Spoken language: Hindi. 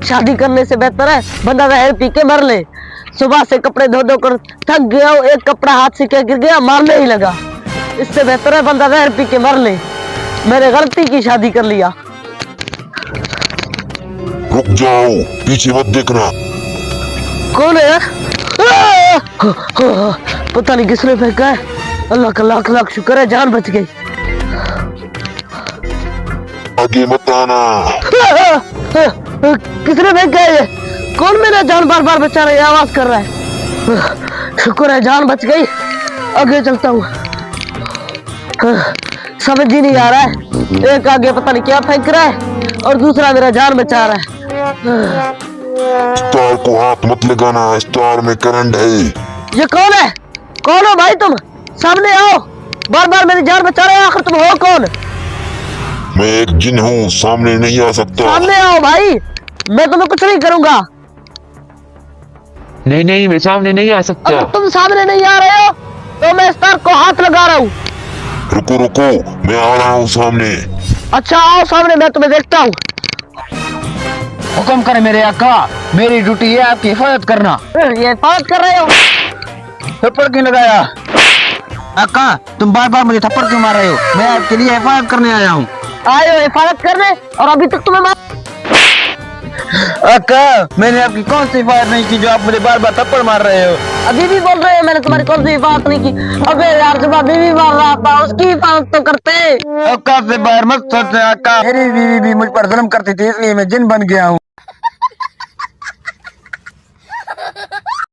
शादी करने से बेहतर है बंदा जहर पी के मर ले। सुबह से कपड़े धो धो कर थक गया हूँ, एक कपड़ा हाथ से क्या गिर गया, मारने ही लगा। इससे बेहतर है बंदा जहर पी के मर ले। मैंने गलती की शादी कर लिया। रुक जाओ, पीछे मत देखना। कौन है? पता नहीं किसने फेंका है। अल्लाह का लाख लाख शुक्र है जान बच गई। आगे मत आना। किसने फेंका है ये? कौन मेरा जान बार बार बचा रहा है, आवाज कर रहा है। शुक्र है जान बच गई। आगे चलता हूँ। समझ ही नहीं आ रहा है, एक आगे पता नहीं क्या फेंक रहा है और दूसरा मेरा जान बचा रहा है। स्टार को हाथ मत लगाना, स्टार में करंट है। ये कौन है? कौन हो भाई तुम? सामने आओ, बार बार मेरी जान बचा रहे हो। आखिर तुम हो कौन? मैं एक जिन हूँ, सामने नहीं आ सकता। सामने आओ भाई, मैं तुम्हें कुछ नहीं करूंगा। नहीं नहीं, मैं सामने नहीं आ सकता। अगर तुम सामने नहीं आ रहे हो तो मैं स्टार को हाथ लगा रहा हूँ। रुको रुको, मैं आ रहा हूँ सामने। अच्छा आओ सामने, मैं तुम्हें देखता हूँ। हुक्म करे मेरे आका, मेरी ड्यूटी है आपकी हिफाजत करना। ये हिफाजत कर रहे हो? थप्पड़ क्यों लगाया? आका तुम बार बार मुझे थप्पड़ क्यों मार रहे हो? मैं आपके लिए हिफाजत करने आया हूँ। आए हो हिफाजत करने और अभी तक तुम्हें आका मैंने आपकी कौन सी हिफाजत नहीं की जो आप मुझे बार बार थप्पड़ मार रहे हो? अभी भी बोल रहे हो मैंने तुम्हारी कौन सी हिफाजत नहीं की? अबे यार सुबह बीवी मार रहा था, उसकी हिफाजत तो करते। औकात से बाहर मत सोचना आका, मेरी बीवी भी मुझ पर जुल्म करती थी इसलिए मैं जिन बन गया हूँ।